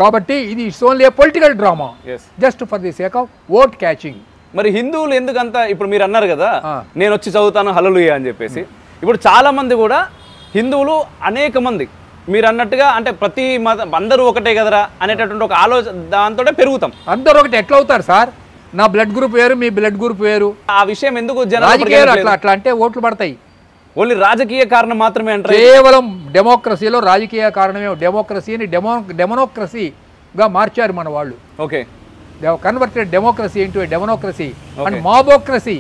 కాబట్టి ఇది it's only A political drama, just for the sake of vote catching. మరి హిందువులు ఎందుకంత, ఇప్పుడు మీరు అన్నారు కదా నేను వచ్చి చదువుతాను హల్లెలూయా అని చెప్పేసి, ఇప్పుడు చాలా మంది కూడా హిందువులు అనేక మంది మీరు అన్నట్టుగా అంటే ప్రతి మతం అందరూ ఒకటే కదరా అనేటటువంటి ఒక ఆలోచన దాంతో పెరుగుతాం. అందరూ ఒకటి ఎట్లా అవుతారు సార్? నా బ్లడ్ గ్రూప్ వేరు, మీ బ్లడ్ గ్రూప్ వేరు. ఆ విషయం ఎందుకు రాజకీయాలు అట్లా అంటే ఓట్లు పడతాయి. ఓన్లీ రాజకీయ కారణం మాత్రమే అంటారు. కేవలం డెమోక్రసీలో రాజకీయ కారణమే. డెమోక్రసీని డెమోక్రసీగా మార్చారు మన వాళ్ళు. Okay, converted democracy into democracy and mobocracy.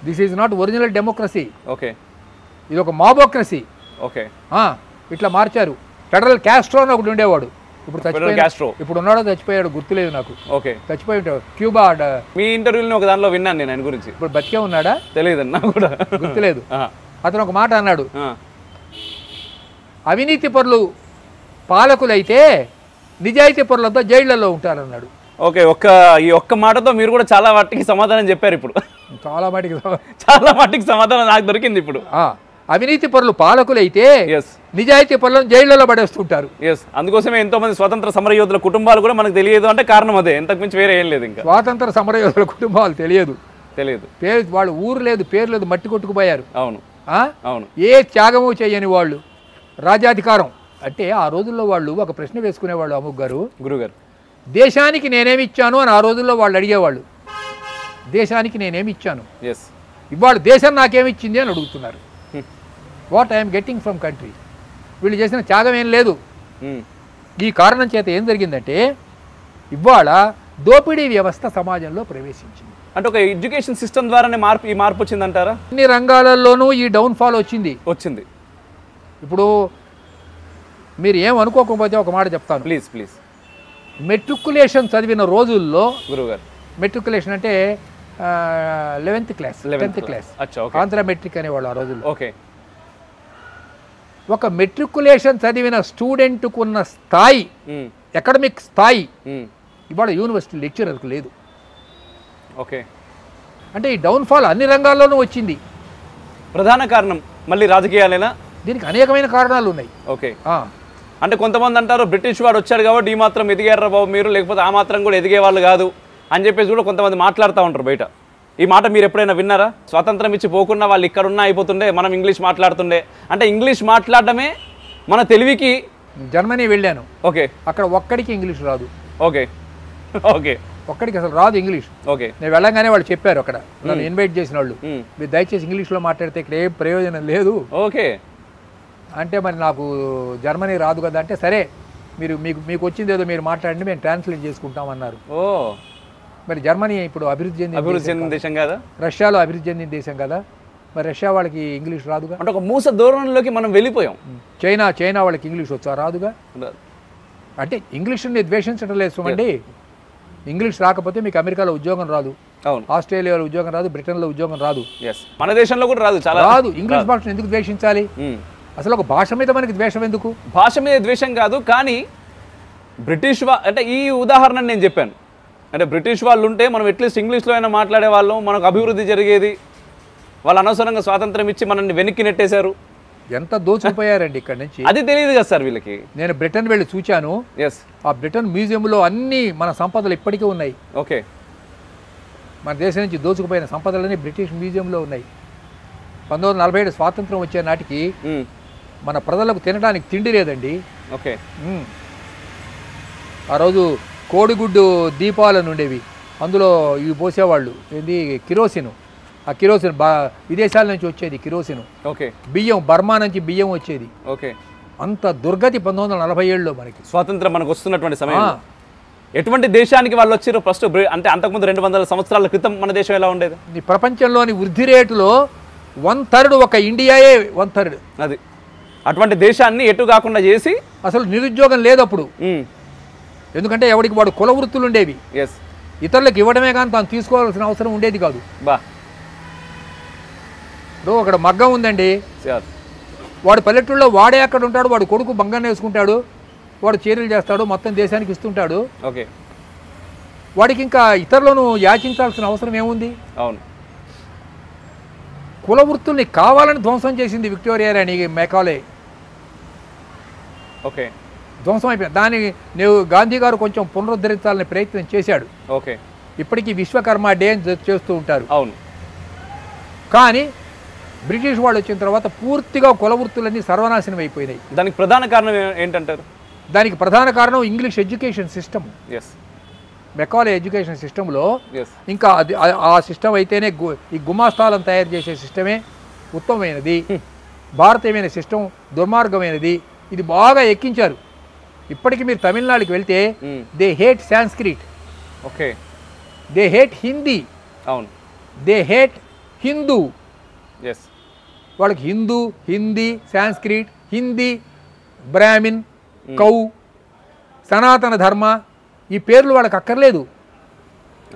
This is not original democracy. Okay, ఇది ఒక మాబోక్రసీ. ఓకే, ఇట్లా మార్చారు. ఫెడరల్ క్యాస్ట్రో అని ఒకటి ఉండేవాడు, ఇప్పుడు క్యాస్ట్రో ఇప్పుడు ఉన్నాడో చచ్చిపోయాడు, గుర్తులేదు నాకు. ఓకే, చచ్చిపోయి ఉంటాడు. క్యూబా. మీ ఇంటర్వ్యూలో ఒక దానిలో విన్నాను నేను ఆయన గురించి. ఇప్పుడు బతికే ఉన్నాడా తెలియదు నాకు కూడా, గుర్తులేదు. అతను ఒక మాట అన్నాడు, అవినీతి పరులు పాలకులైతే నిజాయితీ పరులతో జైళ్లలో ఉంటారన్నాడు. ఓకే, ఈ ఒక్క మాటతో మీరు కూడా చాలా వాటికి సమాధానం చెప్పారు. ఇప్పుడు చాలా వాటికి సమాధానం నాకు దొరికింది. ఇప్పుడు అవినీతి పరులు పాలకులైతే నిజాయితీ పరులను జైళ్లలో పడేస్తుంటారు. అందుకోసమే ఎంతో మంది స్వాతంత్ర సమరయోధుల కుటుంబాలు కూడా మనకు తెలియదు అంటే కారణం అదే, ఎంతకు మించి వేరే ఏం లేదు. ఇంకా స్వాతంత్ర సమరయోధుల కుటుంబాలు తెలియదు పేరు, వాళ్ళు ఊరు లేదు, పేరు లేదు, మట్టి కొట్టుకుపోయారు. అవును, అవును. ఏ త్యాగము చేయని వాళ్ళు. రాజ్యాధికారం అంటే ఆ రోజుల్లో వాళ్ళు ఒక ప్రశ్న వేసుకునేవాళ్ళు. అముక్ గారు, గురుగారు, దేశానికి నేనేమి ఇచ్చాను అని ఆ రోజుల్లో వాళ్ళు అడిగేవాళ్ళు. దేశానికి నేనేమి ఇచ్చాను, ఇవాళ దేశం నాకేమి ఇచ్చింది అని అడుగుతున్నారు. What I'm getting from country. వీళ్ళు చేసిన త్యాగం ఏం లేదు. ఈ కారణం చేత ఏం జరిగిందంటే ఇవాళ దోపిడీ వ్యవస్థ సమాజంలో ప్రవేశించింది. అంటే ఒక ఎడ్యుకేషన్ సిస్టమ్ ద్వారానే ఈ మార్పు వచ్చిందంటారా? అన్ని రంగాలలోనూ ఈ డౌన్ఫాల్ వచ్చింది. ఇప్పుడు మీరు ఏం అనుకోకపోతే ఒక మాట చెప్తాను, ప్లీజ్. మెట్రికులేషన్ చదివిన రోజుల్లో, గురుగారు, మెట్రికులేషన్ అంటే 11th class, 10th class, Andhra metric అనేవాళ్ళు ఆ రోజుల్లో. ఓకే, ఒక మెట్రికులేషన్ చదివిన స్టూడెంట్కు ఉన్న స్థాయి, అకాడమిక్ స్థాయి ఇవాళ యూనివర్సిటీ లెక్చరర్కు లేదు. ఓకే, అంటే ఈ డౌన్ఫాల్ అన్ని రంగాల్లోనూ వచ్చింది. ప్రధాన కారణం మళ్ళీ రాజకీయాలేనా? దీనికి అనేకమైన కారణాలు ఉన్నాయి. ఓకే, అంటే కొంతమంది అంటారు బ్రిటిష్ వాడు వచ్చాడు కాబట్టి ఈ మాత్రం ఎదిగారా బాబు మీరు, లేకపోతే ఆ మాత్రం కూడా ఎదిగే వాళ్ళు కాదు అని చెప్పేసి కూడా కొంతమంది మాట్లాడుతూ ఉంటారు బయట. ఈ మాట మీరు ఎప్పుడైనా విన్నారా? స్వాతంత్రం ఇచ్చి పోకుండా వాళ్ళు ఇక్కడున్నా అయిపోతుండే, మనం ఇంగ్లీష్ మాట్లాడుతుండే. అంటే ఇంగ్లీష్ మాట్లాడడమే మన తెలివికి. జర్మనీ వెళ్ళాను. ఓకే, అక్కడ ఒక్కడికి ఇంగ్లీష్ రాదు. ఓకే, ఒక్కడికి అసలు రాదు ఇంగ్లీష్. ఓకే, నేను వెళ్ళంగానే వాళ్ళు చెప్పారు అక్కడ నన్ను ఇన్వైట్ చేసిన వాళ్ళు, మీరు దయచేసి ఇంగ్లీష్లో మాట్లాడితే ఇక్కడ ఏం ప్రయోజనం లేదు. ఓకే, అంటే మరి నాకు జర్మనీ రాదు కదా అంటే, సరే మీకు వచ్చింది ఏదో మీరు మాట్లాడండి, మేము ట్రాన్స్లేట్ చేసుకుంటామన్నారు. మరి జర్మనీ ఇప్పుడు అభివృద్ధి చెందిన దేశం కదా, రష్యాలో అభివృద్ధి చెందిన దేశం కదా, మరి రష్యా వాళ్ళకి ఇంగ్లీష్ రాదుగా. అంటే ఒక మూస ధోరణిలోకి మనం వెళ్ళిపోయాం. చైనా వాళ్ళకి ఇంగ్లీష్ వచ్చా? రాదుగా. అంటే ఇంగ్లీష్ని ద్వేషించడం లేదు సుమండి. ఇంగ్లీష్ రాకపోతే మీకు అమెరికాలో ఉద్యోగం రాదు, ఆస్ట్రేలియాలో ఉద్యోగం రాదు, బ్రిటన్లో ఉద్యోగం రాదు, మన దేశంలో కూడా రాదు. చాలా రాదు. ఇంగ్లీష్ భాషను ఎందుకు ద్వేషించాలి? అసలు ఒక భాష మీద మనకి ద్వేషం ఎందుకు? భాష మీద ద్వేషం కాదు, కానీ బ్రిటిష్ అంటే ఈ ఉదాహరణ నేను చెప్పాను. అంటే బ్రిటిష్ వాళ్ళు ఉంటే మనం అట్లీస్ట్ ఇంగ్లీష్లో అయినా మాట్లాడే వాళ్ళం, మనకు అభివృద్ధి జరిగేది. వాళ్ళు అనవసరంగా స్వాతంత్రం ఇచ్చి మనల్ని వెనక్కి నెట్టేశారు. ఎంత దోచుకుపోయారండి ఇక్కడ నుంచి, అది తెలియదు కదా సార్ వీళ్ళకి. నేను బ్రిటన్ వెళ్ళి చూచాను. ఆ బ్రిటన్ మ్యూజియంలో అన్ని మన సంపదలు ఇప్పటికీ ఉన్నాయి. ఓకే, మన దేశం నుంచి దోచుకుపోయిన సంపదలన్నీ బ్రిటిష్ మ్యూజియంలో ఉన్నాయి. 1947 స్వాతంత్రం వచ్చే నాటికి మన ప్రజలకు తినడానికి తిండి లేదండి. ఓకే, ఆ రోజు కోడిగుడ్డు దీపాలను ఉండేవి, అందులో ఇవి పోసేవాళ్ళు, ఏంది కిరోసిన్. ఆ కిరోసిన్ విదేశాల నుంచి వచ్చేది కిరోసిన్. ఓకే, బియ్యం బర్మా నుంచి బియ్యం వచ్చేది. ఓకే, అంత దుర్గతి 1947లో మనకి స్వాతంత్రం మనకు వస్తున్నటువంటి సమయం. ఎటువంటి దేశానికి వాళ్ళు వచ్చారు ఫస్ట్? అంటే అంతకుముందు 200 సంవత్సరాల క్రితం మన దేశం ఎలా ఉండేది? ఈ ప్రపంచంలోని వృద్ధి రేటులో 1/3 ఒక ఇండియాయే 1/3. అది అటువంటి దేశాన్ని ఎటు కాకుండా చేసి అసలు నిరుద్యోగం లేదు అప్పుడు. ఎందుకంటే ఎవడికి వాడు కుల వృత్తులు ఉండేవి, ఇతరులకు ఇవ్వడమే కానీ తాను తీసుకోవాల్సిన అవసరం ఉండేది కాదు. ఇప్పుడు అక్కడ మగ్గం ఉందండి, వాడు పల్లెటూళ్ళలో వాడే అక్కడ ఉంటాడు, వాడు కొడుకు బంగాన్ని వేసుకుంటాడు, వాడు చర్యలు చేస్తాడు, మొత్తం దేశానికి ఇస్తుంటాడు. ఓకే, వాడికి ఇంకా ఇతరులను యాచించాల్సిన అవసరం ఏముంది? అవును, కుల వృత్తుల్ని కావాలని ధ్వంసం చేసింది విక్టోరియా రాణి మెకాలే. ఓకే, ధ్వంసం అయిపోయింది. దాన్ని గాంధీ గారు కొంచెం పునరుద్ధరించాలని ప్రయత్నం చేశాడు. ఓకే. ఇప్పటికీ విశ్వకర్మ డే అని చేస్తూ ఉంటారు. అవును. కానీ బ్రిటిష్ వాళ్ళు వచ్చిన తర్వాత పూర్తిగా కుల వృత్తులన్నీ సర్వనాశనం అయిపోయినాయి. దానికి ప్రధాన కారణం ఏంటంటారు? దానికి ప్రధాన కారణం English education system. Yes. Macaulay education సిస్టంలో ఎస్. ఇంకా అది ఆ సిస్టమ్ అయితేనే ఈ గుమాస్తాలను తయారు చేసే సిస్టమే ఉత్తమమైనది. భారతీయమైన సిస్టమ్ దుర్మార్గమైనది. ఇది బాగా ఎక్కించారు. ఇప్పటికీ మీరు తమిళనాడుకి వెళ్తే they hate Sanskrit. Okay. They hate Hindi. అవును. They hate Hindu. ఎస్. వాళ్ళకి హిందూ, హిందీ, సాంస్క్రిట్, హిందీ, బ్రాహ్మిన్, కౌ, సనాతన ధర్మ ఈ పేర్లు వాళ్ళకి అక్కర్లేదు.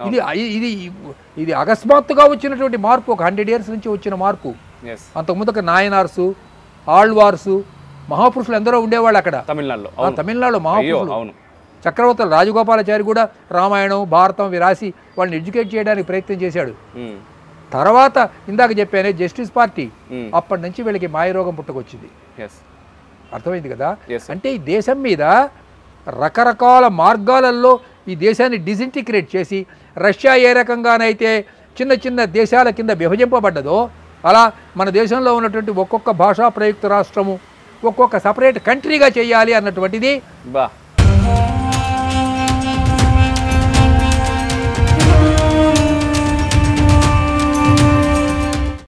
ఇది ఇది ఇది అకస్మాత్తుగా వచ్చినటువంటి మార్పు. ఒక 100 years నుంచి వచ్చిన మార్పు. అంతకుముందుకు నాయనార్సు, ఆళ్వార్సు, మహాపురుషులు ఎందరో ఉండేవాళ్ళు అక్కడ తమిళనాడులో మహాపురుషులు. చక్రవర్తులు రాజగోపాలాచారి కూడా రామాయణం, భారతం రాసి వాళ్ళని ఎడ్యుకేట్ చేయడానికి ప్రయత్నం చేశాడు. తర్వాత ఇందాక చెప్పానే జస్టిస్ పార్టీ, అప్పటి నుంచి వీళ్ళకి మాయరోగం పుట్టుకొచ్చింది. అర్థమైంది కదా. అంటే ఈ దేశం మీద రకరకాల మార్గాలలో ఈ దేశాన్ని డిసింటిగ్రేట్ చేసి, రష్యా ఏ రకంగానైతే చిన్న చిన్న దేశాల కింద విభజింపబడ్డదో అలా మన దేశంలో ఉన్నటువంటి ఒక్కొక్క భాషా ప్రయుక్త రాష్ట్రము ఒక్కొక్క సపరేట్ కంట్రీగా చేయాలి అన్నటువంటిది